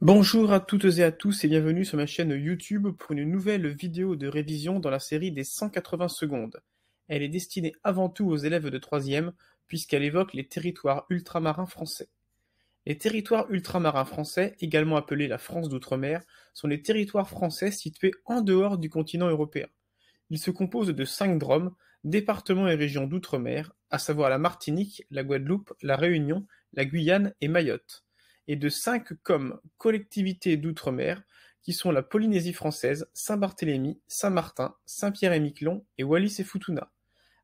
Bonjour à toutes et à tous et bienvenue sur ma chaîne YouTube pour une nouvelle vidéo de révision dans la série des 180 secondes. Elle est destinée avant tout aux élèves de 3e puisqu'elle évoque les territoires ultramarins français. Les territoires ultramarins français, également appelés la France d'outre-mer, sont les territoires français situés en dehors du continent européen. Ils se composent de 5 DROM, départements et régions d'outre-mer, à savoir la Martinique, la Guadeloupe, la Réunion, la Guyane et Mayotte, et de 5 COM, collectivités d'outre-mer, qui sont la Polynésie française, Saint-Barthélemy, Saint-Martin, Saint-Pierre-et-Miquelon et Wallis-et-Futuna.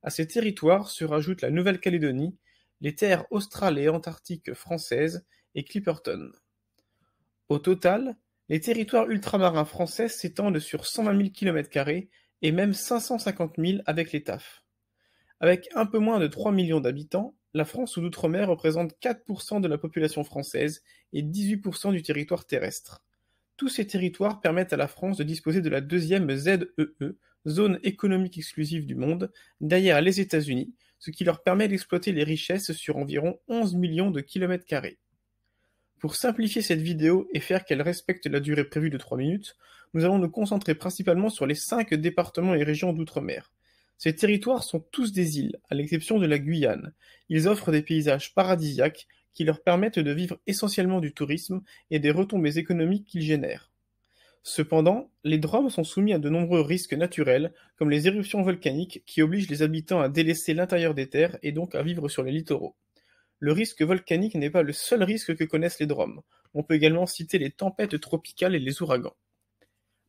À ces territoires se rajoutent la Nouvelle-Calédonie, les terres australes et antarctiques françaises et Clipperton. Au total, les territoires ultramarins français s'étendent sur 120 000 km² et même 550 000 avec les TAF. Avec un peu moins de 3 millions d'habitants, la France d'outre-mer représente 4% de la population française et 18% du territoire terrestre. Tous ces territoires permettent à la France de disposer de la deuxième ZEE, zone économique exclusive du monde, derrière les États-Unis, ce qui leur permet d'exploiter les richesses sur environ 11 millions de km². Pour simplifier cette vidéo et faire qu'elle respecte la durée prévue de 3 minutes, nous allons nous concentrer principalement sur les 5 départements et régions d'outre-mer. Ces territoires sont tous des îles, à l'exception de la Guyane. Ils offrent des paysages paradisiaques qui leur permettent de vivre essentiellement du tourisme et des retombées économiques qu'ils génèrent. Cependant, les DROM sont soumis à de nombreux risques naturels, comme les éruptions volcaniques qui obligent les habitants à délaisser l'intérieur des terres et donc à vivre sur les littoraux. Le risque volcanique n'est pas le seul risque que connaissent les DROM. On peut également citer les tempêtes tropicales et les ouragans.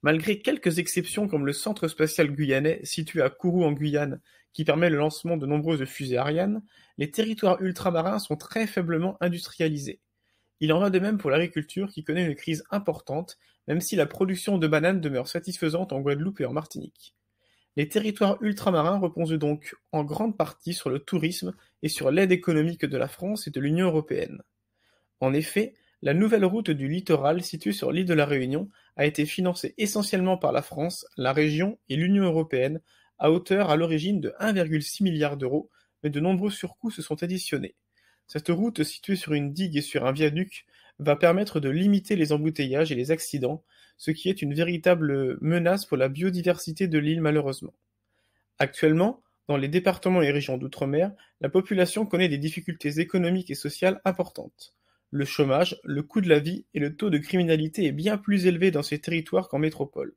Malgré quelques exceptions comme le centre spatial guyanais situé à Kourou en Guyane qui permet le lancement de nombreuses fusées Ariane, les territoires ultramarins sont très faiblement industrialisés. Il en va de même pour l'agriculture qui connaît une crise importante, même si la production de bananes demeure satisfaisante en Guadeloupe et en Martinique. Les territoires ultramarins reposent donc en grande partie sur le tourisme et sur l'aide économique de la France et de l'Union européenne. En effet, la nouvelle route du littoral située sur l'île de la Réunion a été financée essentiellement par la France, la région et l'Union européenne, à hauteur à l'origine de 1,6 milliard d'euros, mais de nombreux surcoûts se sont additionnés. Cette route située sur une digue et sur un viaduc va permettre de limiter les embouteillages et les accidents, ce qui est une véritable menace pour la biodiversité de l'île malheureusement. Actuellement, dans les départements et régions d'outre-mer, la population connaît des difficultés économiques et sociales importantes. Le chômage, le coût de la vie et le taux de criminalité est bien plus élevé dans ces territoires qu'en métropole.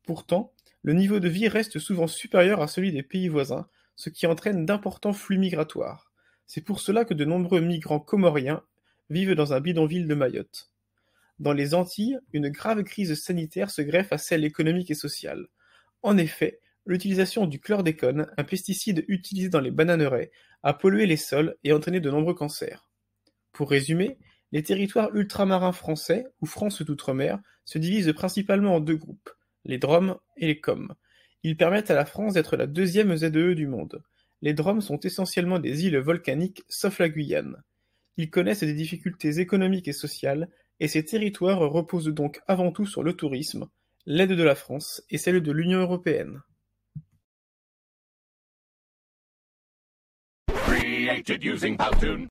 Pourtant, le niveau de vie reste souvent supérieur à celui des pays voisins, ce qui entraîne d'importants flux migratoires. C'est pour cela que de nombreux migrants comoriens vivent dans un bidonville de Mayotte. Dans les Antilles, une grave crise sanitaire se greffe à celle économique et sociale. En effet, l'utilisation du chlordécone, un pesticide utilisé dans les bananeraies, a pollué les sols et entraîné de nombreux cancers. Pour résumer, les territoires ultramarins français, ou France d'outre-mer, se divisent principalement en deux groupes, les DROM et les COM. Ils permettent à la France d'être la deuxième ZEE du monde. Les DROM sont essentiellement des îles volcaniques, sauf la Guyane. Ils connaissent des difficultés économiques et sociales, et ces territoires reposent donc avant tout sur le tourisme, l'aide de la France et celle de l'Union européenne. Created using Powtoon.